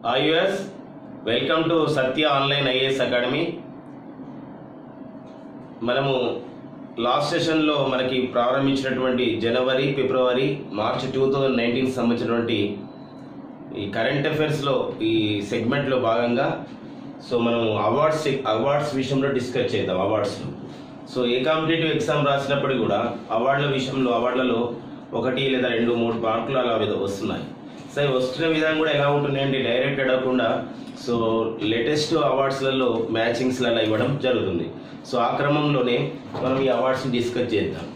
US welcome to Satya online IAS academy. మనము last సెషన్లో మనకి ప్రారంభించినటువంటి జనవరి, ఫిబ్రవరి, మార్చ్ 2019 సంబంధించినటువంటి ఈ కరెంట్ అఫైర్స్లో ఈ సెగ్మెంట్లో భాగంగా మనం అవార్డ్స్ విషయంలో డిస్కస్ చేద్దాం. అవార్డ్స్లో ఏ కాంపిటేటివ్ ఎగ్జామ్ రాసినప్పుడు కూడా అవార్డులలో 1 లేదా 2, 3 మార్కులు అలా వస్తున్నాయి. వస్తున్న విధానం కూడా ఎలా ఉంటుంది అంటే డైరెక్ట్ అడగకుండా లేటెస్ట్ అవార్డ్స్లలో మ్యాచింగ్స్లలో ఇవ్వడం జరుగుతుంది. ఆ క్రమంలోనే మనం ఈ అవార్డ్స్ని డిస్కస్ చేద్దాం.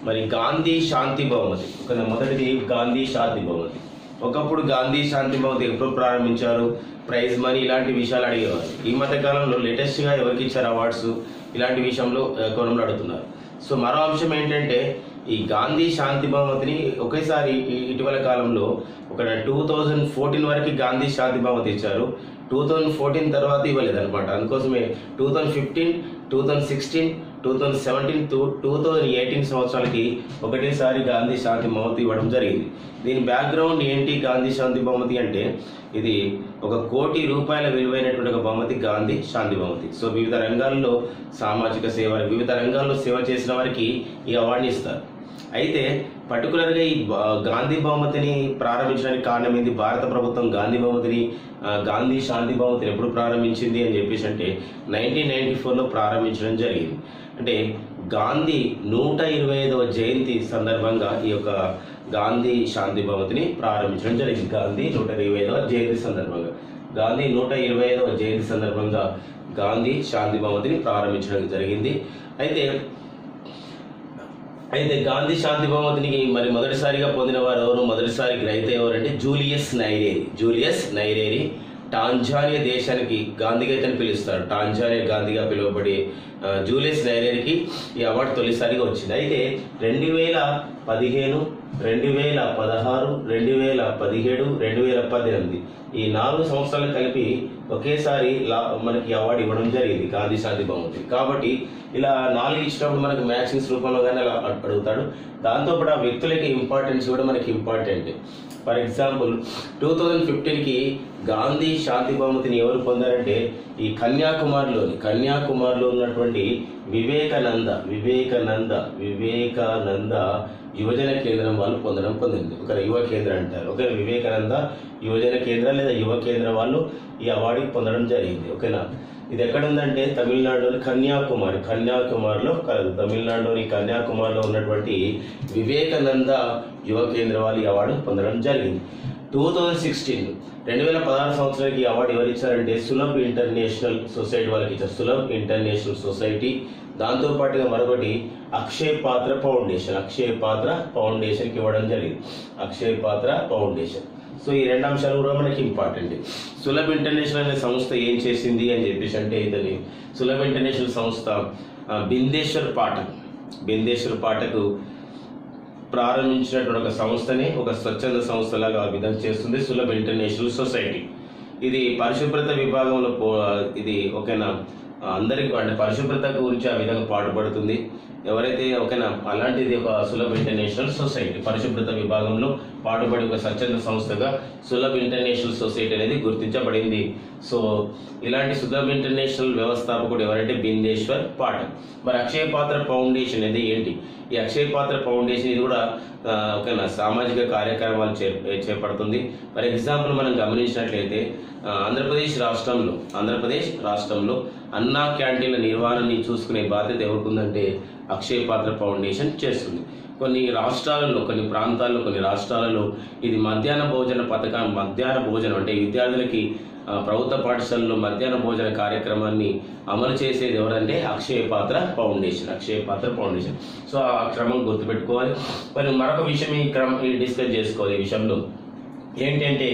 మరి గాంధీ శాంతి బహుమతి, మొదటిది గాంధీ శాంతి బహుమతి. ఒకప్పుడు గాంధీ శాంతి బహుమతి ఎప్పుడు ప్రారంభించారు, ప్రైజ్ మనీ ఇలాంటి విషయాలు అడిగేవారు. ఈ మధ్య కాలంలో లేటెస్ట్గా ఎవరికి ఇచ్చారు అవార్డ్స్ ఇలాంటి విషయంలో కోణంలో అడుగుతున్నారు. మరో అంశం ఏంటంటే ఈ గాంధీ శాంతి బహుమతిని ఒకేసారి ఇటీవల కాలంలో 2014 వరకు గాంధీ శాంతి బహుమతి ఇచ్చారు. 2014 తర్వాత ఇవ్వలేదు అనమాట. అందుకోసమే 2015, 2016, 2017, 2018 సంవత్సరాలకి ఒకటేసారి గాంధీ శాంతి బహుమతి ఇవ్వడం జరిగింది. దీని బ్యాక్గ్రౌండ్ ఏంటి? గాంధీ శాంతి బహుమతి అంటే ఇది ₹1 కోటి విలువైనటువంటి ఒక బహుమతి, గాంధీ శాంతి బహుమతి. వివిధ రంగాల్లో సామాజిక సేవ, వివిధ రంగాల్లో సేవ చేసిన వారికి ఈ అవార్డుని ఇస్తారు. అయితే పర్టికులర్గా ఈ గాంధీ బహుమతిని ప్రారంభించడానికి కారణం ఏంటి? భారత ప్రభుత్వం గాంధీ శాంతి బహుమతిని ఎప్పుడు ప్రారంభించింది అని చెప్పేసి అంటే 1994లో ప్రారంభించడం జరిగింది. అంటే గాంధీ 125వ జయంతి సందర్భంగా ఈ యొక్క గాంధీ శాంతి బహుమతిని ప్రారంభించడం జరిగింది. గాంధీ 125వ జయంతి సందర్భంగా గాంధీ శాంతి బహుమతిని ప్రారంభించడం జరిగింది. అయితే గాంధీ శాంతి బహుమతిని మరి మొదటిసారిగా పొందిన వారు ఎవరు? మొదటిసారి గ్రహీత ఎవరంటే జూలియస్ నైరేరి. టాంజానియా దేశానికి గాంధీగా అయితే పిలుస్తారు. టాంజానియా గాంధీగా పిలువబడే జూలియస్ నైరేరికి ఈ అవార్డు తొలిసారిగా వచ్చింది. అయితే 2015, 2016, 2017, 2018 ఈ 4 సంవత్సరాలు కలిపి ఒకేసారి మనకి అవార్డు ఇవ్వడం జరిగింది గాంధీ శాంతి బహుమతి. కాబట్టి ఇలా 4 ఇచ్చినప్పుడు మనకు మ్యాచింగ్స్ రూపంలో కానీ అలా అడుగుతాడు. దాంతోపాటు ఆ వ్యక్తులకి ఇంపార్టెన్స్ కూడా మనకి ఇంపార్టెంట్. ఫర్ ఎగ్జాంపుల్ 2015కి గాంధీ శాంతి బహుమతిని ఎవరు పొందారంటే ఈ కన్యాకుమారిలో ఉన్నటువంటి వివేకానంద యువజన కేంద్రం వాళ్ళు పొందింది. ఒక యువ కేంద్రం అంటారు. ఒక వివేకానంద యువజన కేంద్రం లేదా యువ కేంద్రం వాళ్ళు ఈ అవార్డు పొందడం జరిగింది. ఓకేనా? ఇది ఎక్కడ ఉందంటే తమిళనాడులోని కన్యాకుమారిలో కలదు. తమిళనాడులోని కన్యాకుమారిలో ఉన్నటువంటి వివేకానంద యువ కేంద్రం వాళ్ళు ఈ అవార్డు పొందడం జరిగింది. 2016 సంవత్సరానికి ఈ అవార్డు ఎవరు ఇచ్చారంటే సులభ్ ఇంటర్నేషనల్ సొసైటీ వాళ్ళకి ఇచ్చారు. Sulabh international society. దాంతోపాటుగా మరొకటి అక్షయ్ పాత్ర ఫౌండేషన్కి ఇవ్వడం జరిగింది. అక్షయ్ పాత్ర ఫౌండేషన్. ఈ 2 అంశాలు కూడా మనకి ఇంపార్టెంట్. సులభ్ ఇంటర్నేషనల్ అనే సంస్థ ఏం చేసింది అని చెప్పేసి అంటే ఇతని సులభ్ ఇంటర్నేషనల్ సంస్థ బిందేశ్వర్ పాఠక్ ప్రారంభించినటువంటి ఒక సంస్థని ఒక స్వచ్ఛంద సంస్థలాగా విధం చేస్తుంది సులభ్ ఇంటర్నేషనల్ సొసైటీ. ఇది పరిశుభ్రత విభాగంలో ఇది ఓకేనా అందరికి అంటే పరిశుభ్రత గురించి ఆ విధంగా పాటుపడుతుంది. ఎవరైతే ఓకేనా అలాంటిది ఒక సులభ్ ఇంటర్నేషనల్ సొసైటీ పరిశుభ్రత విభాగంలో పాటుపడి ఒక స్వచ్ఛంద సంస్థగా సులభ్ ఇంటర్నేషనల్ సొసైటీ అనేది గుర్తించబడింది. ఇలాంటి సులభ్ ఇంటర్నేషనల్ వ్యవస్థాపకుడు ఎవరంటే బిందేశ్వర్ పాఠక్. మరి అక్షయ పాత్ర ఫౌండేషన్ అనేది ఏంటి? ఈ అక్షయ పాత్ర ఫౌండేషన్ ఇది కూడా ఓకేనా సామాజిక కార్యక్రమాలు చేపడుతుంది. ఫర్ ఎగ్జాంపుల్ మనం గమనించినట్లయితే ఆంధ్రప్రదేశ్ రాష్ట్రంలో అన్నా క్యాంటీన్ల నిర్వహణని చూసుకునే బాధ్యత ఎవరికుందంటే అక్షయ పాత్ర ఫౌండేషన్ చేస్తుంది. కొన్ని ప్రాంతాల్లో కొన్ని రాష్ట్రాలలో ఇది మధ్యాహ్న భోజన పథకం అంటే విద్యార్థులకి ప్రభుత్వ పాఠశాలలో మధ్యాహ్న భోజన కార్యక్రమాన్ని అమలు చేసేది ఎవరంటే అక్షయ పాత్ర ఫౌండేషన్. ఆ క్రమం గుర్తుపెట్టుకోవాలి. మరి మరొక విషయం డిస్కస్ చేసుకోవాలి. ఈ విషయంలో ఏంటంటే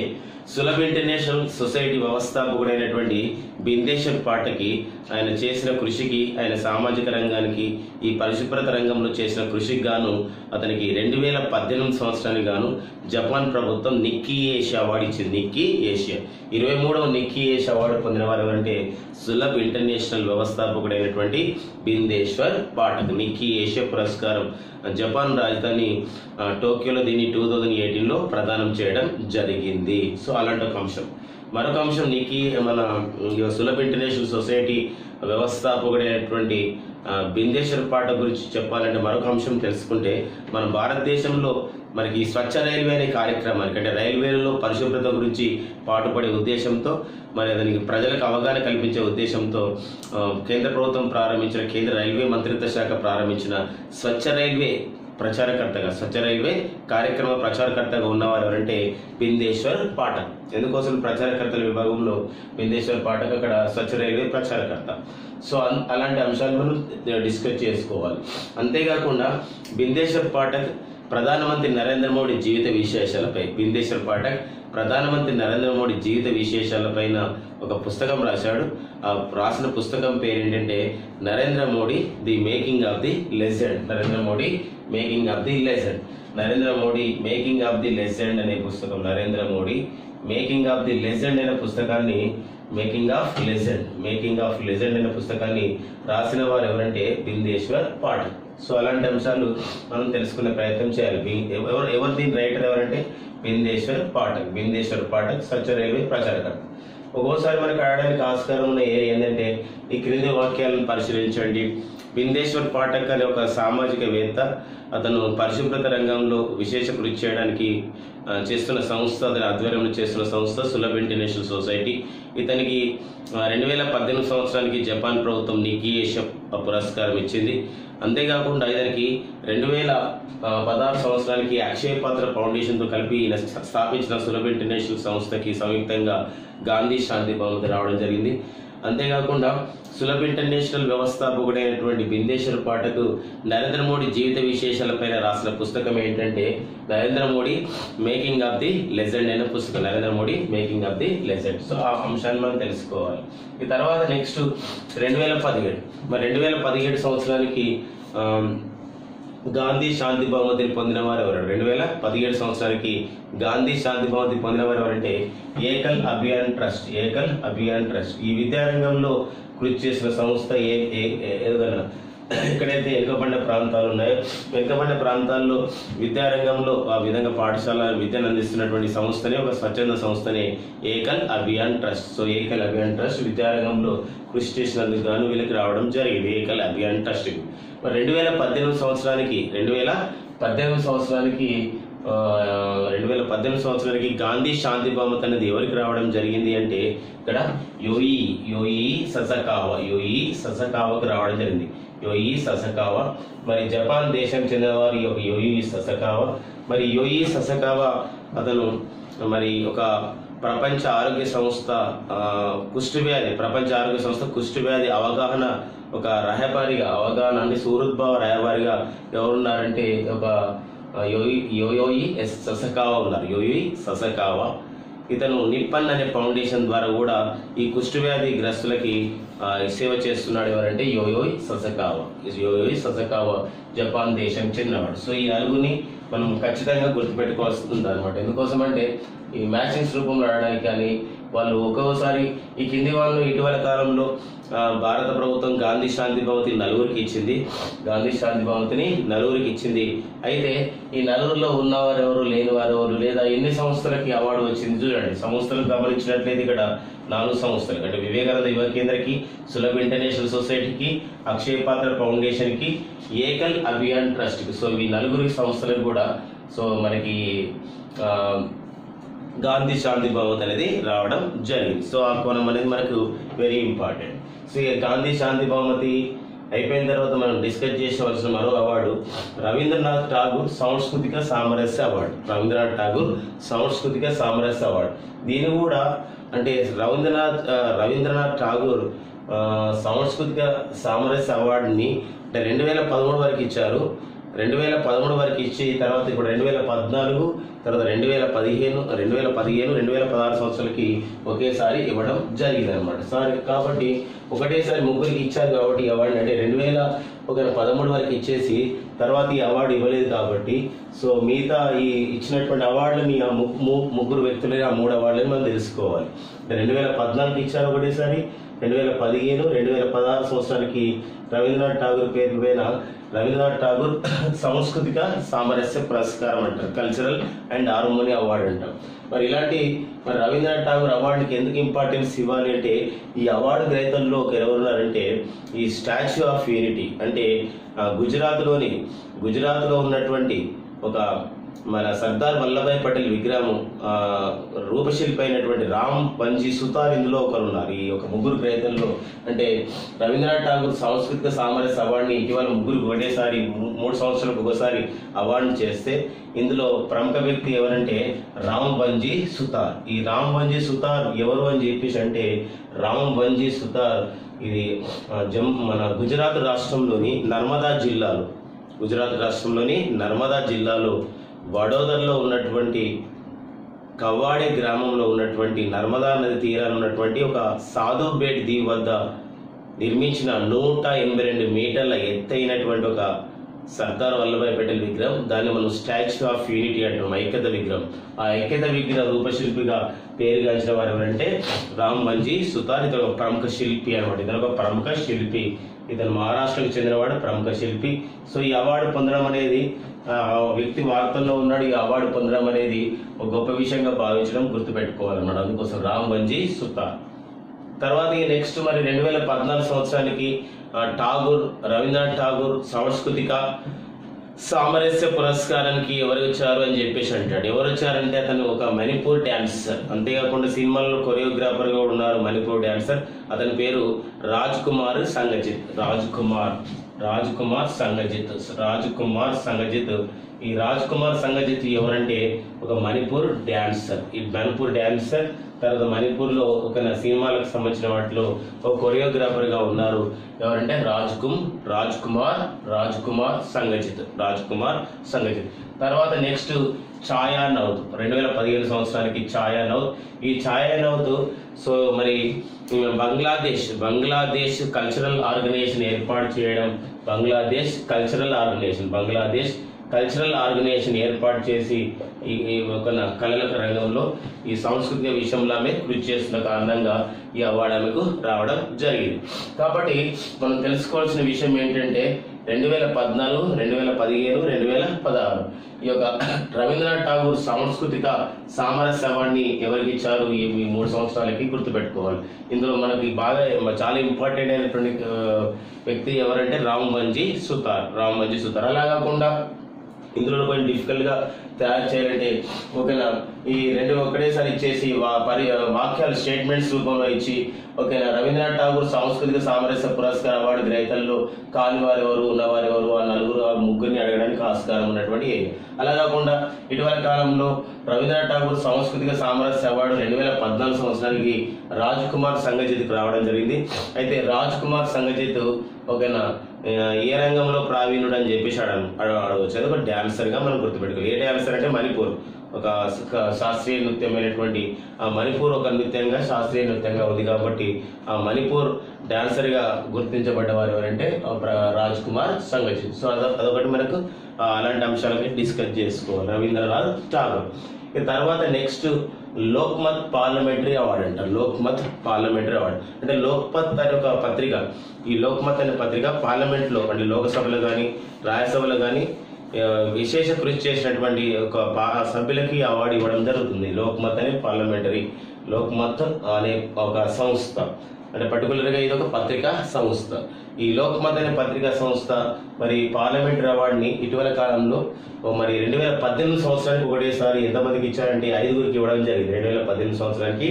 సులభ్ ఇంటర్నేషనల్ సొసైటీ వ్యవస్థాపకుడైనటువంటి బిందేశ్వర్ పాఠక్కి ఆయన చేసిన కృషికి, ఆయన సామాజిక రంగానికి, ఈ పరిశుభ్రత రంగంలో చేసిన కృషికి గాను అతనికి 2018 సంవత్సరానికి గాను జపాన్ ప్రభుత్వం నిక్కీ ఏషియా అవార్డు ఇచ్చింది. 23వ నిక్కీ ఏషియా అవార్డు పొందిన వారు ఎవరంటే సులభ్ ఇంటర్నేషనల్ వ్యవస్థాపకుడైనటువంటి బిందేశ్వర్ పాఠక్. నిక్కీ ఏషియా పురస్కారం జపాన్ రాజధాని టోక్యోలో దీన్ని 2018లో ప్రదానం చేయడం జరిగింది. అలాంటి ఒక అంశం. మరొక అంశం మన సులభ ఇంటర్నేషనల్ సొసైటీ వ్యవస్థాపకుడైనటువంటి బిందేశ్వర్ పాఠక్ గురించి చెప్పాలంటే మరొక అంశం తెలుసుకుంటే, మన భారతదేశంలో మనకి స్వచ్ఛ రైల్వే అనే కార్యక్రమానికి, అంటే రైల్వేలలో పరిశుభ్రత గురించి పాటుపడే ఉద్దేశంతో, మరి దానికి ప్రజలకు అవగాహన కల్పించే ఉద్దేశంతో కేంద్ర ప్రభుత్వం ప్రారంభించిన, కేంద్ర రైల్వే మంత్రిత్వ శాఖ ప్రారంభించిన స్వచ్ఛ రైల్వే కార్యక్రమ ప్రచారకర్తగా ఉన్నవారు ఎవరంటే బిందేశ్వర్ పాఠక్. ఎందుకోసం ప్రచారకర్తల విభాగంలో బిందేశ్వర్ పాఠక్ అక్కడ స్వచ్ఛ రైల్వే ప్రచారకర్త. సో అలాంటి అంశాలు మనం డిస్కస్ చేసుకోవాలి. అంతేకాకుండా బిందేశ్వర్ పాఠక్ ప్రధానమంత్రి నరేంద్ర మోడీ జీవిత విశేషాలపైన ఒక పుస్తకం రాశాడు. ఆ రాసిన పుస్తకం పేరు ఏంటంటే Narendra Modi the making of the legend. Narendra Modi making of the legend అనే పుస్తకం. Narendra Modi making of the legend అనే పుస్తకాన్ని మేకింగ్ ఆఫ్ లెజెండ్ అనే పుస్తకాన్ని రాసిన వారు ఎవరంటే బిందేశ్వర్ పాఠక్. సో అలాంటి అంశాలు మనం తెలుసుకునే ప్రయత్నం చేయాలి. ఎవరు దీని రైటర్ ఎవరంటే బిందేశ్వర్ పాఠక్ స్వచ్ఛ రైల్వే ప్రచారకర్త. ఒక్కోసారి మనకు అడగడానికి ఆస్కారం ఉన్న ఏరియా ఏంటంటే ఈ క్రింది వాక్యాలను పరిశీలించండి. బిందేశ్వర్ పాఠక్ అనే ఒక సామాజికవేత్త, అతను పరిశుభ్రత రంగంలో విశేష కృషి చేయడానికి చేస్తున్న సంస్థ, అతని ఆధ్వర్యంలో చేస్తున్న సంస్థ సులభ ఇంటర్నేషనల్ సొసైటీ. ఇతనికి 2018 సంవత్సరానికి జపాన్ ప్రభుత్వం నికీ ఏషియా పురస్కారం ఇచ్చింది. అంతేకాకుండా ఇతనికి 2016 సంవత్సరానికి అక్షయ పాత్ర ఫౌండేషన్తో కలిపి స్థాపించిన సులభ ఇంటర్నేషనల్ సంస్థకి సంయుక్తంగా గాంధీ శాంతి బహుమతి రావడం జరిగింది. అంతేకాకుండా సులభ ఇంటర్నేషనల్ వ్యవస్థాపకుడైనటువంటి బిందేశ్వర్ పాఠక్ నరేంద్ర మోడీ జీవిత విశేషాలపైన రాసిన పుస్తకం ఏంటంటే Narendra Modi making of the legend అనే పుస్తకం. సో ఆ అంశాన్ని మనం తెలుసుకోవాలి. ఈ తర్వాత నెక్స్ట్ 2017 సంవత్సరానికి గాంధీ శాంతి బహుమతిని పొందిన వారు ఎవరు? 2017 సంవత్సరానికి గాంధీ శాంతి బహుమతి పొందిన వారు ఎవరంటే ఏకల్ అభియాన్ ట్రస్ట్. ఈ విద్యారంగంలో కృషి చేసిన సంస్థ ఏదైనా ఎక్కడైతే వెనుకబడిన ప్రాంతాలు ఉన్నాయో, వెనుకబడిన ప్రాంతాల్లో విద్యారంగంలో ఆ విధంగా పాఠశాల విద్యను అందిస్తున్నటువంటి సంస్థనే, ఒక స్వచ్ఛంద సంస్థనే Ekal Abhiyan trust. So Ekal Abhiyan trust విద్యారంగంలో కృషి చేసినందుకు గాను వీళ్ళకి రావడం జరిగింది ఏకల్ అభియాన్ ట్రస్ట్. 2018 సంవత్సరానికి గాంధీ శాంతి బహుమతి అనేది ఎవరికి రావడం జరిగింది అంటే ఇక్కడ యోయి ససకావాకు రావడం జరిగింది. మరి జపాన్ దేశం చెందినవారు యోయి ససకావా. మరి యోయి ససకావా అతను మరి ఒక ప్రపంచ ఆరోగ్య సంస్థ కుష్ఠవ్యాధి అవగాహన ఒక రహబారిగా, అవగాహన అంటే సూరుద్భావ రహబారిగా ఎవరున్నారంటే ఒక యోయి ససకావా. ఇతను నిప్పన్ అనే ఫౌండేషన్ ద్వారా కూడా ఈ కుష్ఠవ్యాధి గ్రస్తులకి సేవ చేస్తున్నాడు. ఎవరంటే యోయి ససకావా జపాన్ దేశం చెందినవాడు. సో ఈ నలుగురిని మనం ఖచ్చితంగా గుర్తుపెట్టుకోవాల్సింది అనమాట. ఎందుకోసం అంటే ఈ మ్యాచింగ్స్ రూపంలో రావడానికి కానీ వాళ్ళు ఒక్కోసారి ఈ కింది వాళ్ళు ఇటీవల కాలంలో భారత ప్రభుత్వం గాంధీ శాంతి బహుమతిని నలుగురికి ఇచ్చింది. అయితే ఈ నలుగురిలో ఉన్నవారు ఎవరు, లేని వారు ఎవరు, లేదా ఎన్ని సంస్థలకి అవార్డు వచ్చింది చూడండి. సంస్థలకు గమనించినట్లయితే ఇక్కడ 4 సంస్థలు అంటే వివేకానంద యువ కేంద్రకి, సులభ ఇంటర్నేషనల్ సొసైటీకి, అక్షయ పాత్ర ఫౌండేషన్కి, ఏకల్ అభియాన్ ట్రస్ట్కి. సో ఈ నలుగురి సంస్థలకు కూడా సో మనకి గాంధీ శాంతి బహుమతి అనేది రావడం జరిగింది. సో ఆ కోణం అనేది మనకు వెరీ ఇంపార్టెంట్. సో ఈ గాంధీ శాంతి బహుమతి అయిపోయిన తర్వాత మనం డిస్కస్ చేసవలసిన మరో అవార్డు రవీంద్రనాథ్ ఠాగూర్ సాంస్కృతిక సామరస్య అవార్డు. దీని కూడా అంటే రవీంద్రనాథ్ ఠాగూర్ సాంస్కృతిక సామరస్య అవార్డుని 2013 వరకు ఇచ్చారు. 2013 వరకు ఇచ్చి తర్వాత ఇప్పుడు 2014, తర్వాత 2015, 2016 సంవత్సరాలకి ఒకేసారి ఇవ్వడం జరిగింది అనమాట. కాబట్టి ఒకటేసారి ముగ్గురికి ఇచ్చారు కాబట్టి ఈ అవార్డు అంటే 2013 వరకు ఇచ్చేసి తర్వాత ఈ అవార్డు ఇవ్వలేదు కాబట్టి సో మిగతా ఈ ఇచ్చినటువంటి అవార్డులని ఆ ముగ్గురు వ్యక్తులని ఆ 3 అవార్డులని మనం తెలుసుకోవాలి. 2014 ఇచ్చారు ఒకటేసారి, 2015, 2016 సంవత్సరానికి రవీంద్రనాథ్ ఠాగూర్ పేరు పైన రవీంద్రనాథ్ ఠాగూర్ సాంస్కృతిక సామరస్య పురస్కారం అంటారు, కల్చరల్ అండ్ హార్మోనీ అవార్డు అంటాం. మరి ఇలాంటి మరి రవీంద్రనాథ్ ఠాగూర్ అవార్డుకి ఎందుకు ఇంపార్టెన్స్ ఇవ్వాలి అంటే, ఈ అవార్డు గ్రహీతల్లో ఒక ఎవరున్నారంటే ఈ స్టాచ్యూ ఆఫ్ యూనిటీ అంటే గుజరాత్లో ఉన్నటువంటి ఒక మన సర్దార్ వల్లభాయ్ పటేల్ విగ్రహం రూపశిల్పి అయినటువంటి రామ్ బంజీ సుతార్ ఇందులో ఒకరు ఉన్నారు. ఈ ఒక ముగ్గురు గ్రహీతల్లో అంటే రవీంద్రనాథ్ ఠాగూర్ సాంస్కృతిక సామరస్య అవార్డుని ఇటీవల ముగ్గురు ఒకటేసారి 3 సంవత్సరాలకు ఒకసారి అవార్డుని చేస్తే ఇందులో ప్రముఖ వ్యక్తి ఎవరంటే రామ్ బంజీ సుతార్. ఈ రామ్ బంజీ సుతార్ ఎవరు అని చెప్పేసి అంటే, రామ్ బంజీ సుతార్ ఇది మన గుజరాత్ రాష్ట్రంలోని నర్మదా జిల్లాలో వడోదరలో ఉన్నటువంటి కవ్వాడే గ్రామంలో ఉన్నటువంటి నర్మదా నది తీరాన ఉన్నటువంటి ఒక సాధుబేట్ దీప్ వద్ద నిర్మించిన 182 మీటర్ల ఎత్తైనటువంటి ఒక సర్దార్ వల్లభాయ్ పటేల్ విగ్రహం. దాన్ని మనం స్టాచ్యూ ఆఫ్ యూనిటీ అంటాం, ఐక్యత విగ్రహం. ఆ ఐక్యత విగ్రహ రూపశిల్పిగా పేరుగాంచిన వారు ఎవరంటే రామ్ బంజీ సుతార్. ఇతను ఒక ప్రముఖ శిల్పి అనమాట. ఇతను మహారాష్ట్రకు చెందినవాడు, ప్రముఖ శిల్పి. సో ఈ అవార్డు పొందడం అనేది వ్యక్తి వార్తల్లో ఉన్నాడు. ఈ అవార్డు పొందడం అనేది ఒక గొప్ప విషయంగా భావించడం గుర్తుపెట్టుకోవాలన్నమాట. అందుకోసం రామ్ బంజీ సుతార్. తర్వాత నెక్స్ట్ మరి 2014 సంవత్సరానికి రవీంద్రనాథ్ ఠాగూర్ సాంస్కృతిక సామరస్య పురస్కారానికి ఎవరు వచ్చారు అని చెప్పేసి అంటాడు. ఎవరు వచ్చారంటే అతను ఒక మణిపూర్ డాన్సర్, అంతేకాకుండా సినిమాల్లో కొరియోగ్రాఫర్ గా ఉన్నారు మణిపూర్ డాన్సర్. అతని పేరు రాజ్ కుమార్ సంగజిత్. ఈ రాజ్ కుమార్ సంగజిత్ ఎవరంటే ఒక మణిపూర్ డాన్సర్. ఈ మణిపూర్ డాన్సర్ తర్వాత మణిపూర్లో ఒక సినిమాలకు సంబంధించిన వాటిలో ఒక కొరియోగ్రాఫర్ గా ఉన్నారు. ఎవరంటే రాజ్ కుమార్ సంగజిత్. తర్వాత నెక్స్ట్ ఛాయా నౌత్. 2015 సంవత్సరానికి ఛాయా నౌత్. ఈ ఛాయా నౌత్ సో మరి బంగ్లాదేశ్ కల్చరల్ ఆర్గనైజేషన్ ఏర్పాటు చేయడం, బంగ్లాదేశ్ కల్చరల్ ఆర్గనైజేషన్ ఏర్పాటు చేసి ఈ ఒక కళల రంగంలో ఈ సాంస్కృతిక విషయంలో ఆమె కృషి చేస్తున్న కారణంగా ఈ అవార్డు ఆమెకు రావడం జరిగింది. కాబట్టి మనం తెలుసుకోవాల్సిన విషయం ఏంటంటే 2014, 2015, 2016 ఈ యొక్క రవీంద్రనాథ్ ఠాగూర్ సాంస్కృతిక సామరస్య అవార్డుని ఎవరికి ఇచ్చారు ఈ 3 సంవత్సరాలకి గుర్తుపెట్టుకోవాలి. ఇందులో మనకి బాగా చాలా ఇంపార్టెంట్ అయినటువంటి వ్యక్తి ఎవరంటే రామ్ బంజీ సుతార్. అలా కాకుండా ఇందులో కొంచెం డిఫికల్ట్గా తయారు చేయాలంటే ఓకేనా, ఈ 2 ఒకటేసారి ఇచ్చేసి వాక్యాలు స్టేట్మెంట్స్ రూపంలో ఇచ్చి ఓకేనా, రవీంద్రనాథ్ ఠాగూర్ సాంస్కృతిక సామరస్య పురస్కార అవార్డు గ్రహీతల్లో కానివారు ఎవరు, ఉన్నవారు ఎవరు, ఆ 4-3 అడగడానికి ఆస్కారం ఉన్నటువంటి ఏరియా. అలా కాకుండా ఇటీవల కాలంలో రవీంద్రనాథ్ ఠాగూర్ సాంస్కృతిక సామరస్య అవార్డు 2014 సంవత్సరానికి రాజ్ కుమార్ సంగజిత్కి రావడం జరిగింది. అయితే రాజ్ కుమార్ సంగజిత్ ఓకేనా ఏ రంగంలో ప్రావీణ్యుడు అని చెప్పేసి అడగవచ్చు. అది ఒక డాన్సర్గా మనం గుర్తుపెట్టుకోవాలి. ఏ డాన్సర్ అంటే మణిపూర్ ఒక శాస్త్రీయ నృత్యమైనటువంటి ఆ మణిపూర్ ఒక నృత్యంగా శాస్త్రీయ నృత్యంగా ఉంది కాబట్టి ఆ మణిపూర్ డాన్సర్గా గుర్తించబడ్డ వారు ఎవరంటే రాజ్ కుమార్ సంగజిత్. సో అదొకటి మనకు అలాంటి అంశాలకి డిస్కస్ చేసుకోవాలి రవీంద్రనాథ్ ఠాగూర్. తర్వాత నెక్స్ట్ లోక్మత్ పార్లమెంటరీ అవార్డు అంటారు. లోక్మత్ పార్లమెంటరీ అవార్డు అంటే లోక్మత్ అనే ఒక పత్రిక, ఈ లోక్మత్ అనే పత్రిక పార్లమెంట్లో అంటే లోకసభలో కానీ రాజ్యసభలో కానీ విశేష కృషి చేసినటువంటి ఒక సభ్యులకి అవార్డు ఇవ్వడం జరుగుతుంది. లోక్మత్ అనే ఒక సంస్థ అంటే పర్టికులర్గా ఇది ఒక పత్రికా సంస్థ. ఈ లోక్మత్ అనే పత్రికా సంస్థ మరి పార్లమెంటరీ అవార్డుని ఇటీవల కాలంలో మరి 2018 సంవత్సరానికి ఒకటేసారి ఎంతమందికి ఇచ్చారంటే 5గురికి ఇవ్వడం జరిగింది. 2018 సంవత్సరానికి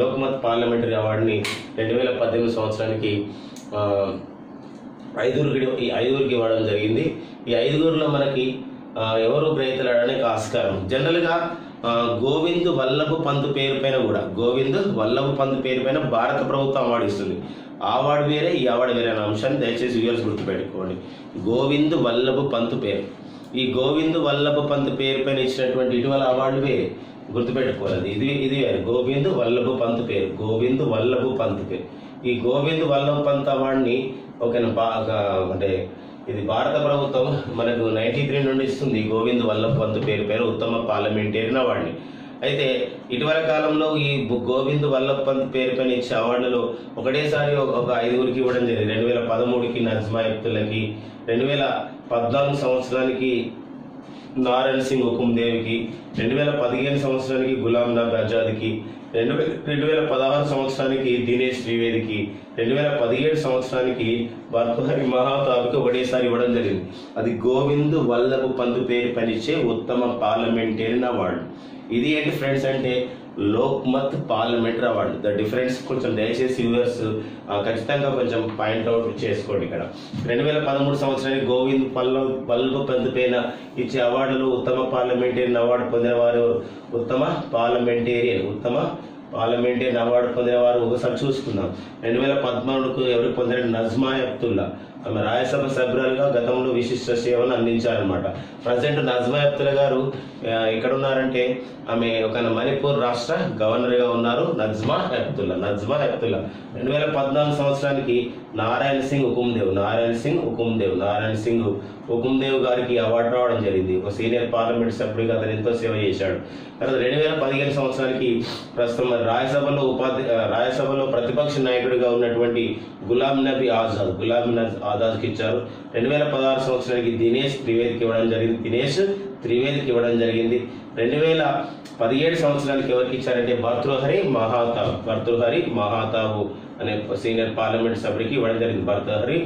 లోక్మత్ పార్లమెంటరీ అవార్డుని 2018 సంవత్సరానికి 5గురికి ఇవ్వడం జరిగింది. ఈ 5గురిలో మనకి ఎవరు గ్రహీతలు అనడానికి ఆస్కారం జనరల్గా గోవింద్ వల్లభ్ పంత్ పేరు పైన భారత ప్రభుత్వం అవార్డు ఇస్తుంది. ఆ అవార్డు వేరే, ఈ అవార్డు వేరే అనే అంశాన్ని దయచేసి వ్యూవర్స్ గుర్తుపెట్టుకోండి. గోవింద్ వల్లభ్ పంత్ పేరు, ఈ గోవింద్ వల్లభ్ పంత్ పేరు పైన ఇచ్చినటువంటి ఇటీవల అవార్డు వేరే గుర్తుపెట్టుకోవాలి. ఇది వేరే గోవింద్ వల్లభ్ పంత్ పేరు. ఈ గోవింద్ వల్లభ్ పంత్ అవార్డుని అంటే ఇది భారత ప్రభుత్వం మనకు 93 నుండి ఇస్తుంది. గోవింద్ వల్లభ్ పంత్ పేరు ఉత్తమ పార్లమెంటేరియన్ అవార్డుని. అయితే ఇటీవల కాలంలో ఈ గోవింద్ వల్లభ్ పంత్ పేరు పైన ఇచ్చే అవార్డులు ఒకటేసారి ఒక 5గురికి ఇవ్వడం జరిగింది. 2013కి నజ్మా హెప్తుల్లాకి, 2014 సంవత్సరానికి నారాయణ సింగ్ హుకుందేవ్కి, 2015 సంవత్సరానికి గులాం నబీ ఆజాద్కి, 2016 సంవత్సరానికి దినేష్ త్రివేదికి, 2017 సంవత్సరానికి భర్తృహరి మహతాబ్కి ఒకటేసారి ఇవ్వడం జరిగింది. అది గోవింద్ వల్లభ్ పంత్ పేరు పనిచ్చే ఉత్తమ పార్లమెంటేరియన్ అవార్డు. ఇది ఏంటి ఫ్రెండ్స్ అంటే Lokmat parliamentary award. The difference కొంచెం దయచేసి వ్యూవర్స్ ఖచ్చితంగా కొంచెం పాయింట్అవుట్ చేసుకోండి. ఇక్కడ 2013 సంవత్సరానికి గోవింద్ వల్లభ్ పంత్ పైన ఇచ్చే అవార్డులు ఉత్తమ పార్లమెంటేరియన్ అవార్డు పొందిన వారు ఉత్తమ పార్లమెంటేరియన్ అవార్డు పొందిన వారు ఒకసారి చూసుకుందాం. 2013కు ఎవరు పొందారు? నజ్మా హెప్తుల్లా. ఆమె రాజ్యసభ సభ్యురాలుగా గతంలో విశిష్ట సేవను అందించారనమాట. ప్రజెంట్ నజ్మా హెప్తుల్లా గారు ఎక్కడ ఉన్నారంటే ఆమె ఒక మణిపూర్ రాష్ట్ర గవర్నర్గా ఉన్నారు. నజ్మా హెప్తుల్లా 2014 సంవత్సరానికి నారాయణ సింగ్ హుకుందేవ్ గారికి అవార్డు రావడం జరిగింది. ఒక సీనియర్ పార్లమెంట్ సభ్యుడిగా అతను ఎంతో సేవ చేశాడు. తర్వాత 2015 సంవత్సరానికి ప్రస్తుతం రాజ్యసభలో ప్రతిపక్ష నాయకుడిగా ఉన్నటువంటి గులాం నబీ ఆజాద్కి ఇచ్చారు. 2016 సంవత్సరానికి దినేష్ త్రివేదికి ఇవ్వడం జరిగింది. 2017 సంవత్సరానికి ఎవరికి ఇచ్చారంటే భర్తృహరి మహతాబ్ అనే సీనియర్ పార్లమెంట్ సభ్యుడికి ఇవ్వడం జరిగింది. భర్తృహరి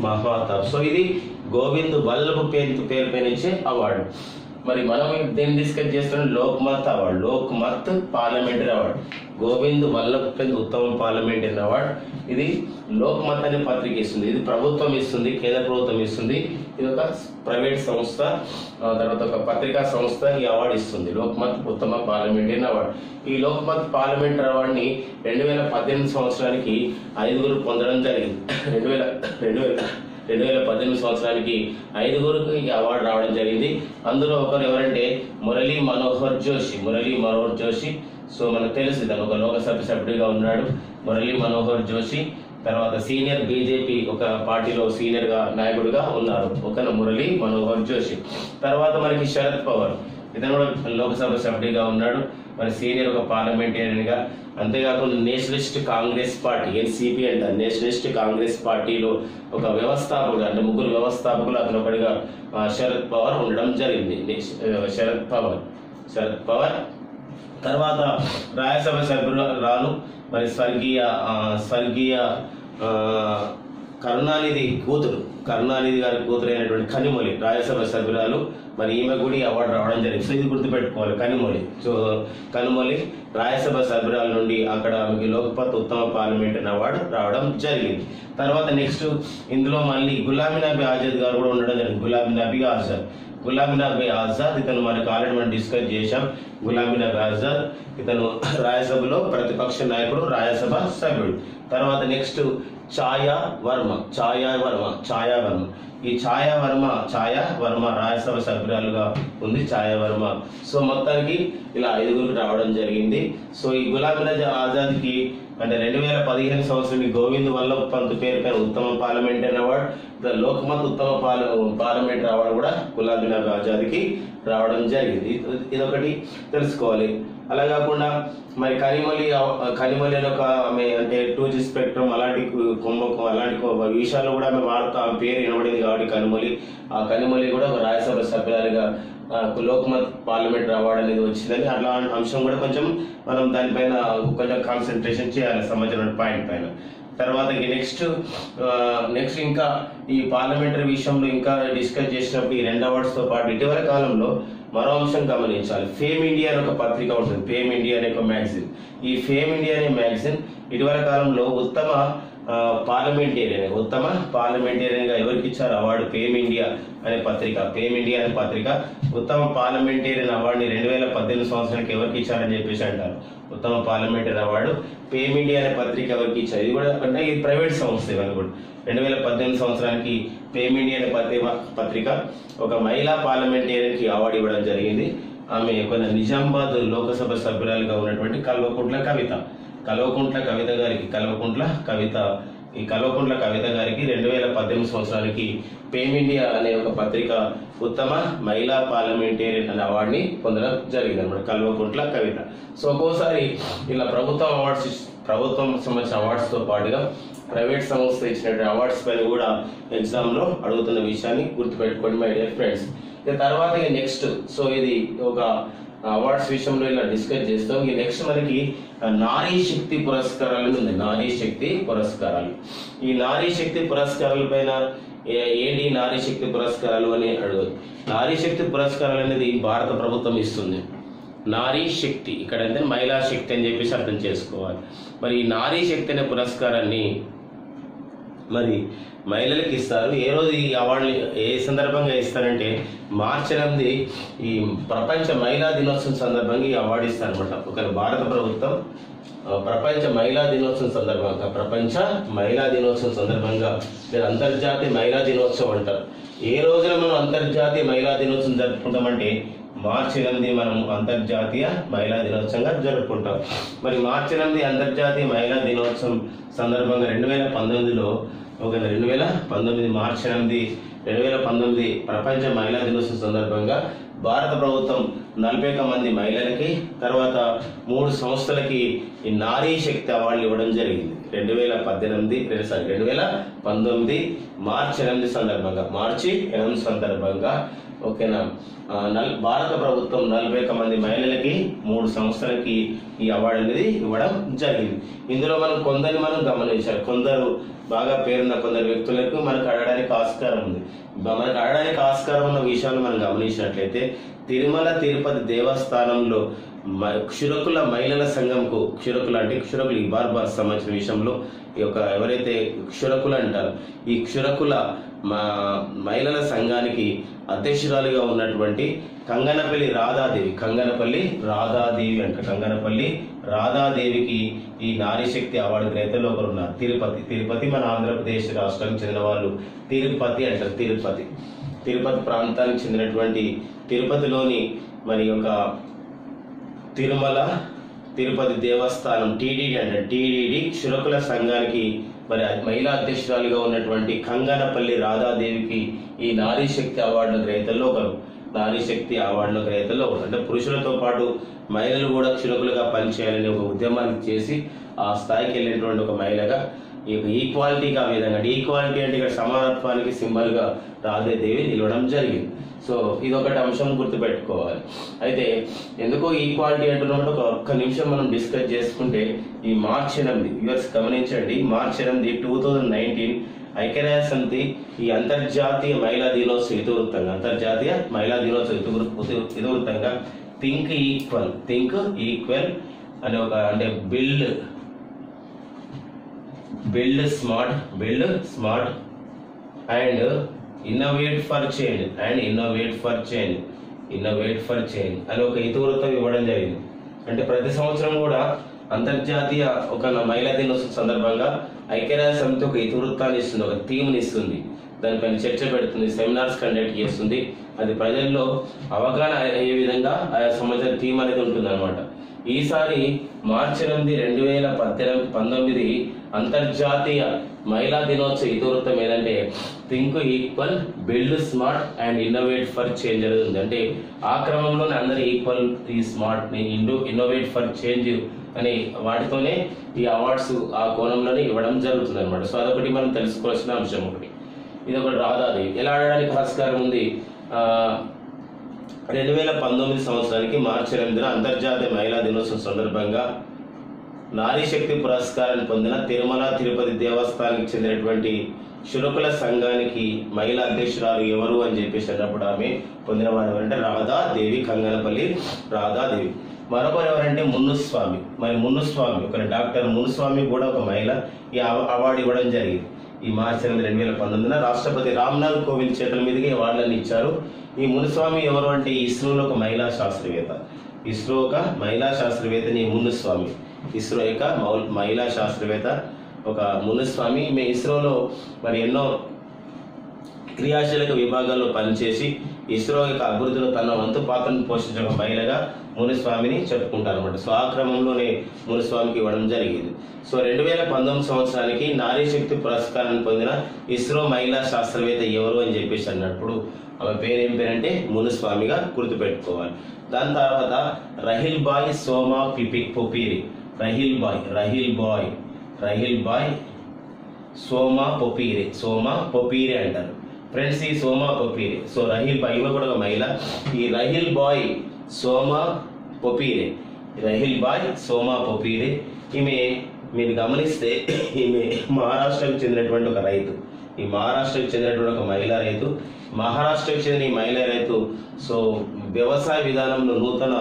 మహతాబ్. సో ఇది గోవింద్ వల్లభ్ పేరు పైన ఇచ్చే అవార్డు. మరి మనం దేన్ని డిస్కస్ చేస్తున్నాం? Lokmat parliamentary award. గోవింద్ వల్లభ్ పంత్ ఉత్తమ పార్లమెంటరీ అవార్డు. ఇది లోక్మత్ అనే పత్రిక ఇస్తుంది. ఇది ప్రభుత్వం ఇస్తుంది, కేంద్ర ప్రభుత్వం ఇస్తుంది. ఇది ఒక ప్రైవేట్ సంస్థ, తర్వాత ఒక పత్రికా సంస్థ ఈ అవార్డు ఇస్తుంది. లోక్మత్ ఉత్తమ పార్లమెంటరీ అవార్డు. ఈ లోక్మత్ పార్లమెంటరీ అవార్డుని 2018 సంవత్సరానికి 5గురు పొందడం జరిగింది. 2018 సంవత్సరానికి 5గురికి ఈ అవార్డు రావడం జరిగింది. అందులో ఒకరు ఎవరంటే మురళీ మనోహర్ జోషి. సో మనకు తెలుసు ఇతను ఒక లోకసభ సభ్యుడిగా ఉన్నాడు, మురళీ మనోహర్ జోషి. తర్వాత సీనియర్ బీజేపీ ఒక పార్టీలో సీనియర్ నాయకుడిగా ఉన్నారు ఒక మురళీ మనోహర్ జోషి. తర్వాత మనకి శరద్ పవార్, ఇతను కూడా లోకసభ సభ్యుడిగా ఉన్నాడు, మరి సీనియర్ ఒక పార్లమెంటేరియన్ గా. అంతేకాకుండా నేషనలిస్ట్ కాంగ్రెస్ పార్టీ ఎన్సిపి అంట, నేషనలిస్ట్ కాంగ్రెస్ పార్టీలో ఒక వ్యవస్థాపకుడు అంటే 3 వ్యవస్థాపకులు అతను ఒకటిగా శరద్ పవార్ ఉండడం జరిగింది. శరద్ పవార్ తర్వాత రాజ్యసభ సభ్యురాలు మరి స్వర్గీయ కరుణానిధి గారి కూతురు అయినటువంటి కనిమొళి రాజ్యసభ సభ్యురాలు. మరి ఈమె కూడా అవార్డు రావడం జరిగింది. సో ఇది గుర్తుపెట్టుకోవాలి, కనిమొళి రాజ్యసభ సభ్యురాల నుండి అక్కడ లోక్మత్ ఉత్తమ పార్లమెంటరీ అవార్డు రావడం జరిగింది. తర్వాత నెక్స్ట్ ఇందులో మళ్ళీ గులాం నబీ ఆజాద్ గారు కూడా ఉండడం జరిగింది. గులాం నబీ ఆజాద్ ఇతను మనకు ఆల్రెడీ మనం డిస్కస్ చేశాం. గులాం నబీ ఆజాద్ ఇతను రాజ్యసభలో ప్రతిపక్ష నాయకుడు, రాజ్యసభ సభ్యుడు. తర్వాత నెక్స్ట్ ఛాయా వర్మ. ఈ ఛాయా వర్మ రాజ్యసభ సభ్యురాలుగా ఉంది. సో మొత్తానికి ఇలా 5గురికి రావడం జరిగింది. సో ఈ గులాం నబీ ఆజాద్కి అంటే 2015 సంవత్సరానికి గోవింద్ వల్లభ్ పంత్ పేరు పైన ఉత్తమ పార్లమెంటరీ అవార్డు, లోక్మత్ ఉత్తమ పార్లమెంటరీ అవార్డు కూడా గులాం నబీ ఆజాద్కి రావడం జరిగింది. ఇదొకటి తెలుసుకోవాలి. అలా కాకుండా మరి కనిమొళి అనే ఒక ఆమె అంటే 2G స్పెక్ట్రమ్ అలాంటి విషయాల్లో కూడా ఆమె ఆమె పేరు వినబడింది కాబట్టి కనిమొళి కూడా ఒక రాజ్యసభ సభ్యురాలిగా లోక్మత్ పార్లమెంటరీ అవార్డు అనేది వచ్చిందని అట్లా అంశం కూడా కొంచెం మనం దానిపైన కొంచెం కాన్సన్ట్రేషన్ చేయాలి సంబంధించిన పాయింట్ పైన. తర్వాత నెక్స్ట్ ఇంకా ఈ పార్లమెంటరీ విషయంలో ఇంకా డిస్కస్ చేసినప్పుడు ఈ 2 అవార్డ్స్తో పాటు ఇటీవల కాలంలో మరో అంశం గమనించాలి. ఫేమ్ ఇండియా అనే ఒక పత్రిక ఉంటుంది, ఫేమ్ ఇండియా అనే ఒక మ్యాగజైన్. ఈ ఫేమ్ ఇండియా అనే మ్యాగజైన్ ఇటీవల కాలంలో ఉత్తమ పార్లమెంటేరియన్ గా ఎవరికి ఇచ్చారు అవార్డు? ఫేమ్ ఇండియా అనే పత్రిక ఉత్తమ పార్లమెంటేరియన్ అవార్డుని 2018 సంవత్సరానికి ఎవరికి ఇచ్చారని చెప్పేసి అంటారు. ఉత్తమ పార్లమెంటరీ అవార్డు ఫేమ్ ఇండియా అనే పత్రిక ఎవరికి ఇచ్చారు? ఇది కూడా అంటే ఇది ప్రైవేట్ సంస్థ. ఇవన్నీ కూడా 2018 సంవత్సరానికి ఫేమ్ ఇండియా అనే పత్రిక ఒక మహిళా పార్లమెంటేరియన్ కి అవార్డు ఇవ్వడం జరిగింది. ఆమె కొన్ని నిజామాబాద్ లోకసభ సభ్యురాలుగా ఉన్నటువంటి కల్వకుంట్ల కవిత గారికి ఈ కల్వకుంట్ల కవిత గారికి 2018 సంవత్సరానికి పేమ్ ఇండియా అనే ఒక పత్రిక ఉత్తమ మహిళా పార్లమెంటేరియన్ అనే అవార్డుని పొందడం జరిగింది అనమాట కల్వకుంట్ల కవిత. సో ఒక్కోసారి ఇలా ప్రభుత్వం సంబంధించిన అవార్డ్స్తో పాటుగా ప్రైవేట్ సంస్థ ఇచ్చినటువంటి అవార్డ్స్ పైన కూడా ఎగ్జామ్లో అడుగుతున్న విషయాన్ని గుర్తుపెట్టుకోండి మై డియర్ ఫ్రెండ్స్. ఇక తర్వాత నెక్స్ట్, సో ఇది ఒక అవార్డ్స్ విషయంలో ఇలా డిస్కస్ చేస్తాం. ఈ నెక్స్ట్ మనకి నారీ శక్తి పురస్కారాలు ఉంది. నారీ శక్తి పురస్కారాలు, ఈ నారీ శక్తి పురస్కారాల పైన ఏంటి నారీ శక్తి పురస్కారాలు అని అడగదు. నారీ శక్తి పురస్కారాలు అనేది భారత ప్రభుత్వం ఇస్తుంది. నారీ శక్తి ఇక్కడ అంటే మహిళా శక్తి అని చెప్పేసి అర్థం చేసుకోవాలి. మరి ఈ నారీ శక్తి అనే పురస్కారాన్ని మరి మహిళలకు ఇస్తారు. ఏ రోజు ఈ అవార్డుని ఏ సందర్భంగా ఇస్తారంటే మార్చి 8 ఈ ప్రపంచ మహిళా దినోత్సవం సందర్భంగా ఈ అవార్డు ఇస్తారు అనమాట. ఒక భారత ప్రభుత్వం ప్రపంచ మహిళా దినోత్సవం సందర్భంగా లేదా అంతర్జాతీయ మహిళా దినోత్సవం అంటారు. ఏ రోజున మనం అంతర్జాతీయ మహిళా దినోత్సవం జరుపుకుంటామంటే మార్చి 8 మనం అంతర్జాతీయ మహిళా దినోత్సవంగా జరుపుకుంటాం. మరి మార్చి 8 అంతర్జాతీయ మహిళా దినోత్సవం సందర్భంగా 2019లో 2019 మార్చి 8 2019 ప్రపంచ మహిళా దినోత్సవం సందర్భంగా భారత ప్రభుత్వం 41 మంది మహిళలకి, తర్వాత 3 సంస్థలకి ఈ నారీ శక్తి అవార్డులు ఇవ్వడం జరిగింది. 2019 మార్చి 8 సందర్భంగా ఓకేనా. భారత ప్రభుత్వం 41 మంది మహిళలకి, 3 సంస్థలకి ఈ అవార్డు అనేది ఇవ్వడం జరిగింది. ఇందులో కొందరిని మనం గమనించాలి. కొందరు బాగా పేరున్న కొందరు వ్యక్తులకు మనకు అడగడానికి ఆస్కారం ఉంది. మనకు అడగడానికి ఆస్కారం ఉన్న విషయాలు మనం గమనించినట్లయితే తిరుమల తిరుపతి దేవస్థానంలో క్షురకుల మహిళల సంఘంకు, క్షురకులు ఈ బార్బార్ సంబంధించిన విషయంలో ఈ యొక్క ఎవరైతే క్షురకులు అంటారు, ఈ క్షురకుల మహిళల సంఘానికి అధ్యక్షురాలుగా ఉన్నటువంటి కంగనపల్లి రాధాదేవికి ఈ నారీ శక్తి అవార్డు గ్రహీతలు ఒకరు ఉన్నారు. తిరుపతి మన ఆంధ్రప్రదేశ్ రాష్ట్రానికి చెందిన వాళ్ళు తిరుపతి అంటారు. తిరుపతి ప్రాంతానికి చెందినటువంటి తిరుపతిలోని మరి యొక్క తిరుపతి దేవస్థానం టీడీడీ క్షురకుల సంఘానికి మరి మహిళా అధ్యక్షురాలుగా ఉన్నటువంటి కంగనపల్లి రాధాదేవికి ఈ నారీ శక్తి అవార్డుల గ్రహీతల్లో ఒకరు. అంటే పురుషులతో పాటు మహిళలు కూడా క్షురకులుగా పనిచేయాలని ఒక ఉద్యమాన్ని చేసి ఆ స్థాయికి వెళ్ళినటువంటి ఒక మహిళగా ఈ ఈక్వాలిటీకి ఆ విధంగా, ఈక్వాలిటీ అంటే ఇక్కడ సమానత్వానికి సింబల్గా రాధాదేవి నిలవడం జరిగింది. సో ఇదొకటి అంశం గుర్తుపెట్టుకోవాలి. అయితే ఎందుకో ఈక్వాలిటీ అంటున్నప్పుడు ఒక్క నిమిషం మనం డిస్కస్ చేసుకుంటే ఈ మార్చి 8 వ్యూవర్స్ గమనించండి, మార్చి 8 2019 ఐక్యరాజ్య సమితి ఈ అంతర్జాతీయ మహిళా దినోత్సవ ఇతివృత్తంగా థింక్ ఈక్వల్ అనే ఒక అంటే build smart and innovate for change అని ఒక ఇతివృత్తం ఇవ్వడం జరిగింది. అంటే ప్రతి సంవత్సరం కూడా అంతర్జాతీయ ఒక మహిళా దినోత్సవం సందర్భంగా ఐక్యరాజ్య సమితి ఒక ఇతివృత్తాన్ని ఇస్తుంది, ఒక థీమ్ని ఇస్తుంది, దానిపైన చర్చ పెడుతుంది, సెమినార్స్ కండక్ట్ చేస్తుంది. అది ప్రజల్లో అవగాహన అయ్యే విధంగా ఆయా సంబంధించిన థీమ్ అనేది ఉంటుంది అనమాట. ఈసారి మార్చి 8 2019 అంతర్జాతీయ మహిళా దినోత్సవ ఇతివృత్తం ఏదంటే think equal, build smart and innovate for change అనేది ఉంది. అంటే ఆ క్రమంలోనే అందరు ఈక్వల్, ఈ స్మార్ట్ ని ఇన్నోవేట్ ఫర్ చేంజ్ అని వాటితోనే ఈ అవార్డ్స్ ఆ కోణంలోనే ఇవ్వడం జరుగుతుంది అనమాట. సో అదొకటి మనం తెలుసుకోవాల్సిన అంశం ఒకటి. ఇది ఒకటి రాధాదేవి ఎలా ఆడడానికి ఆస్కారం ఉంది. 2019 సంవత్సరానికి మార్చి 8 అంతర్జాతీయ మహిళా దినోత్సవం సందర్భంగా నారీ శక్తి పురస్కారాన్ని పొందిన తిరుమల తిరుపతి దేవస్థానానికి చెందినటువంటి క్షురకుల సంఘానికి మహిళా అధ్యక్షురాలు ఎవరు అని చెప్పేసి అన్నప్పుడు ఆమె పొందిన వారు ఎవరంటే రాధాదేవి, కంగనపల్లి రాధాదేవి. మరొకరు ఎవరంటే మున్నుస్వామి. మరి మున్నుస్వామి ఒక డాక్టర్ మున్నుస్వామి కూడా ఒక మహిళ ఈ అవార్డు ఇవ్వడం జరిగింది. ఈ మార్చి 8 2019 రాష్ట్రపతి రామ్నాథ్ కోవింద్ చేతుల మీదుగా అవార్డులను ఇచ్చారు. ఈ మున్నుస్వామి ఎవరు అంటే ఇస్రోలో ఒక మహిళా శాస్త్రవేత్త. మున్నుస్వామి ఇస్రో యొక్క మహిళా శాస్త్రవేత్త ఒక మున్నుస్వామి. ఈమె ఇస్రోలో మరి ఎన్నో క్రియాశీలక విభాగాల్లో పనిచేసి ఇస్రో యొక్క అభివృద్ధిలో తన వంతు పాత్రను పోషించిన ఒక మహిళగా మునిస్వామిని చెప్పుకుంటారు అనమాట. సో ఆ క్రమంలోనే మునిస్వామికి ఇవ్వడం జరిగింది. సో 2019 సంవత్సరానికి నారీ శక్తి పురస్కారాన్ని పొందిన ఇస్రో మహిళా శాస్త్రవేత్త ఎవరు అని చెప్పేసి అన్నప్పుడు ఆమె పేరు ఏం పేరంటే మునిస్వామిగా గుర్తుపెట్టుకోవాలి. దాని తర్వాత రహిల్ బాయ్ సోమా పొపీరి, రహిల్ బాయ్ సోమా పొపీరి అంటారు ఫ్రెండ్స్. ఈ సోమా పొపీరి, సో రహిల్ బాయ్ ఈమె కూడా ఒక మహిళ. ఈ రహిల్ బాయ్ సోమా పొపీరే ఈమె మీరు గమనిస్తే ఈమె మహారాష్ట్రకు చెందినటువంటి ఒక రైతు. ఈ మహారాష్ట్రకు చెందినటువంటి ఒక మహిళా రైతు. మహారాష్ట్రకు చెందిన ఈ మహిళా రైతు సో వ్యవసాయ విధానంలో నూతన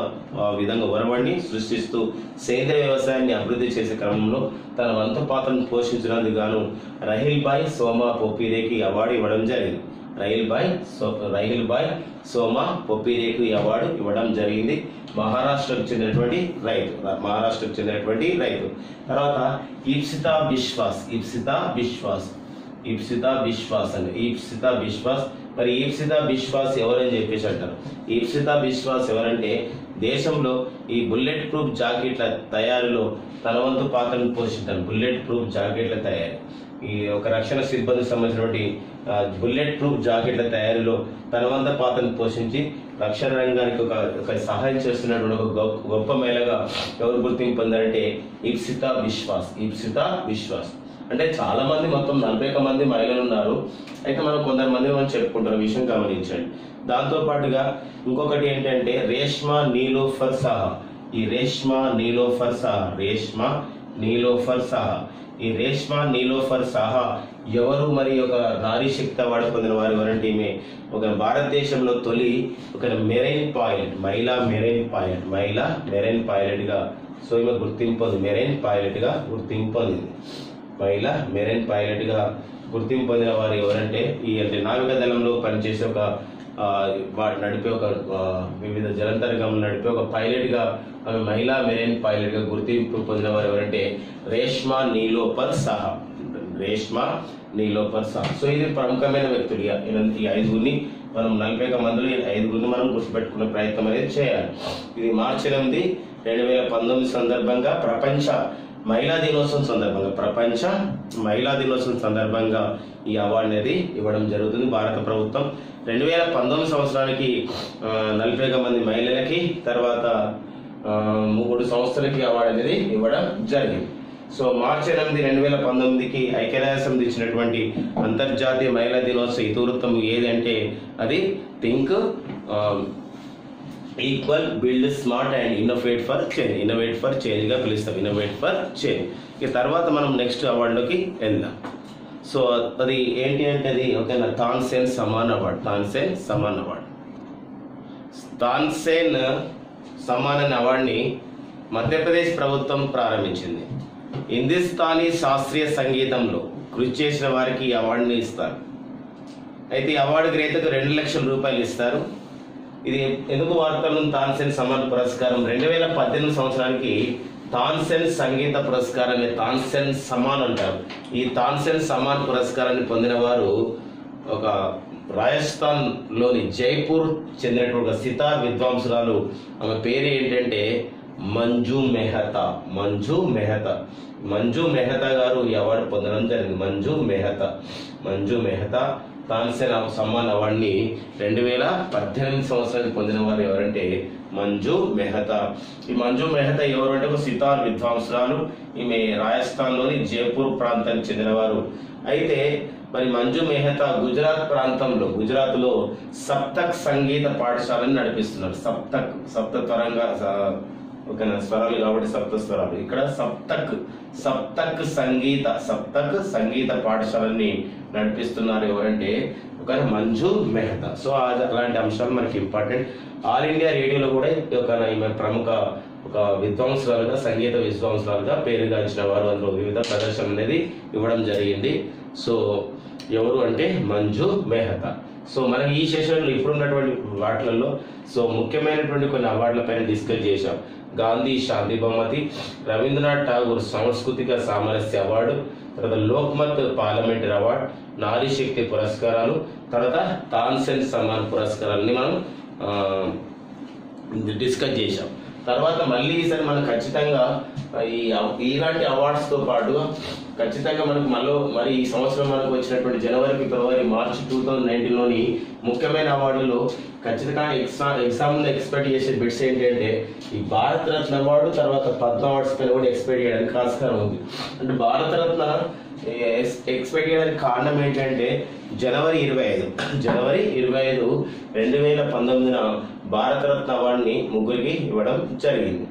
విధంగా ఒరవడిని సృష్టిస్తూ సేంద్రియ వ్యవసాయాన్ని అభివృద్ధి చేసే క్రమంలో తన వంతు పాత్రను పోషించినందుకు గాను రహిల్ బాయ్ సోమా పొపీరేకి అవార్డు ఇవ్వడం జరిగింది. రహిల్ బాయ్ సోమా పొపీరేకు ఈ అవార్డు ఇవ్వడం జరిగింది. మహారాష్ట్రకు చెందినటువంటి రైతు. తర్వాత ఈప్సితా బిశ్వాస్. మరి ఈప్సితా బిశ్వాస్ ఎవరని చెప్పేసి అంటారు. ఈప్సితా బిశ్వాస్ ఎవరంటే దేశంలో ఈ బుల్లెట్ ప్రూఫ్ జాకెట్ల తయారీలో తన వంతు పాత్రను పోషించారు. బుల్లెట్ ప్రూఫ్ జాకెట్ల తయారీ, ఈ ఒక రక్షణ సిబ్బందికి సంబంధించినటువంటి బుల్లెట్ ప్రూఫ్ జాకెట్ల తయారీలో తన వంతు పాత్రను పోషించి రక్షణ రంగానికి ఒక సహాయం చేస్తున్నటువంటి ఒక గొప్ప మహిళగా ఎవరు గుర్తింపు పొందారంటే ఈప్సితా బిశ్వాస్. అంటే చాలా మంది, మొత్తం 41 మంది మహిళలు ఉన్నారు. అయితే మనం కొందరు మంది మనం చెప్పుకుంటున్న విషయం గమనించండి. దాంతో పాటుగా ఇంకొకటి ఏంటంటే రేష్మా నీలోఫర్ సహా. ఈ రేష్మా నీలోఫర్ సహా ఎవరు? మరి ఒక నారీ శక్తి అవార్డు పొందిన వారు ఎవరంటే ఈమె ఒక భారతదేశంలో తొలి ఒక మహిళా మెరైన్ పైలట్ గా సో ఈమె గుర్తింపు పొందింది. మహిళా మెరైన్ పైలట్ గా గుర్తింపు పొందిన వారు ఎవరంటే ఈ అంటే నావికాదళంలో పనిచేసే ఒక నడిపే ఒక వివిధ జలంతరంగంలో నడిపే ఒక పైలట్ గా ఆమె మహిళా మెరైన్ పైలట్ గా గుర్తింపు పొందిన వారు ఎవరంటే రేష్మా నీలోఫర్ సహా. సో ఇది ప్రముఖమైన వ్యక్తులుగా ఈ 5గురిని మనం 41 మందిలో 5గురిని మనం గుర్తుపెట్టుకునే ప్రయత్నం అనేది చేయాలి. ఇది మార్చి 8, 2019 సందర్భంగా ప్రపంచ మహిళా దినోత్సవం సందర్భంగా ఈ అవార్డు అనేది ఇవ్వడం జరుగుతుంది. భారత ప్రభుత్వం 2019 సంవత్సరానికి 41 మంది మహిళలకి, తర్వాత 3 సంస్థలకి అవార్డు అనేది ఇవ్వడం జరిగింది. సో మార్చి 8, 2019కి ఐక్యరాజ్యసమితి ఇచ్చినటువంటి అంతర్జాతీయ మహిళా దినోత్సవ ఇతివృత్తం ఏదంటే అది think equal, build smart and innovate for change గా పిలుస్తాం. ఇక తర్వాత మనం నెక్స్ట్ అవార్డులోకి వెళ్దాం. సో అది ఏంటి అంటే అది ఓకేనా, తాన్సేన్ సమాన్ అవార్డు. తాన్సేన్ సమాన్ అనే అవార్డుని మధ్యప్రదేశ్ ప్రభుత్వం ప్రారంభించింది. హిందుస్థానీ శాస్త్రీయ సంగీతంలో కృషి చేసిన వారికి ఈ అవార్డుని ఇస్తారు. అయితే ఈ అవార్డు గ్రహీతకు 2 లక్షల రూపాయలు ఇస్తారు. ఇది ఎందుకు వార్తలు తాన్సేన్ సమాన్ పురస్కారం 2018 సంవత్సరానికి తాన్సేన్ సంగీత పురస్కారాన్ని తాన్సేన్ సమాన్ అంటారు. ఈ తాన్సేన్ సమాన్ పురస్కారాన్ని పొందిన వారు ఒక రాజస్థాన్ లోని జైపూర్ చెందినటువంటి సితార్ విద్వాంసురాలు. ఆమె పేరు ఏంటంటే మంజు మెహతా గారు ఈ అవార్డు పొందడం జరిగింది. మంజు మెహతా తాన్సేన్ సమ్మాన్ అవార్డుని 2018 సంవత్సరానికి పొందిన వారు ఎవరంటే మంజు మెహతా. ఈ మంజు మెహతా ఎవరు అంటే ఒక సితార్ విద్వాంసురాలు. ఈమె రాజస్థాన్ లోని జైపూర్ ప్రాంతానికి చెందినవారు. అయితే మరి మంజు మెహతా గుజరాత్ లో సప్తక్ సంగీత పాఠశాలను నడిపిస్తున్నారు. సప్త త్వరంగా ఒక స్వరాలు కాబట్టి సప్త స్వరాలు. ఇక్కడ సప్తక్ సంగీత పాఠశాలని నడిపిస్తున్నారు ఎవరంటే ఒక మంజు మెహతా. సో అలాంటి అంశాలు మనకి ఇంపార్టెంట్. ఆల్ ఇండియా రేడియోలో కూడా ఈమె ప్రముఖ ఒక సంగీత విద్వాంసురాలుగా పేరుగాంచిన వారు. అందులో వివిధ ప్రదర్శనలు అనేది ఇవ్వడం జరిగింది. సో ఎవరు అంటే మంజు మెహతా. సో మనం ఈ సెషన్లో ఇప్పుడున్నటువంటి వాటిలలో సో ముఖ్యమైనటువంటి కొన్ని అవార్డుల పైన డిస్కస్ చేశాం. గాంధీ శాంతి బహుమతి, రవీంద్రనాథ్ ఠాగూర్ సాంస్కృతిక సామరస్య అవార్డు, తర్వాత లోక్మత్ పార్లమెంటరీ అవార్డ్, నారీ శక్తి పురస్కారాలు, తర్వాత తాన్సేన్ సమ్మాన్ పురస్కారాలని మనం డిస్కస్ చేశాం. తర్వాత మళ్ళీ ఈసారి మనం ఖచ్చితంగా ఇలాంటి అవార్డ్స్తో పాటుగా ఖచ్చితంగా మనకు మరి ఈ సంవత్సరం మనకు వచ్చినటువంటి జనవరి, ఫిబ్రవరి, మార్చి 2019లోని ముఖ్యమైన అవార్డుల్లో ఖచ్చితంగా ఎగ్జామ్లో ఎక్స్పెక్ట్ చేసే బిట్స్ ఏంటంటే ఈ భారతరత్న అవార్డు, తర్వాత పద్మ అవార్డ్స్ పైన కూడా ఎక్స్పెక్ట్ చేయడానికి ఆస్కారం ఉంది. అంటే భారతరత్న ఎక్స్పెక్ట్ చేయడానికి కారణం ఏంటంటే జనవరి 25, 2019 భారతరత్న అవార్డుని ముగ్గురికి ఇవ్వడం జరిగింది.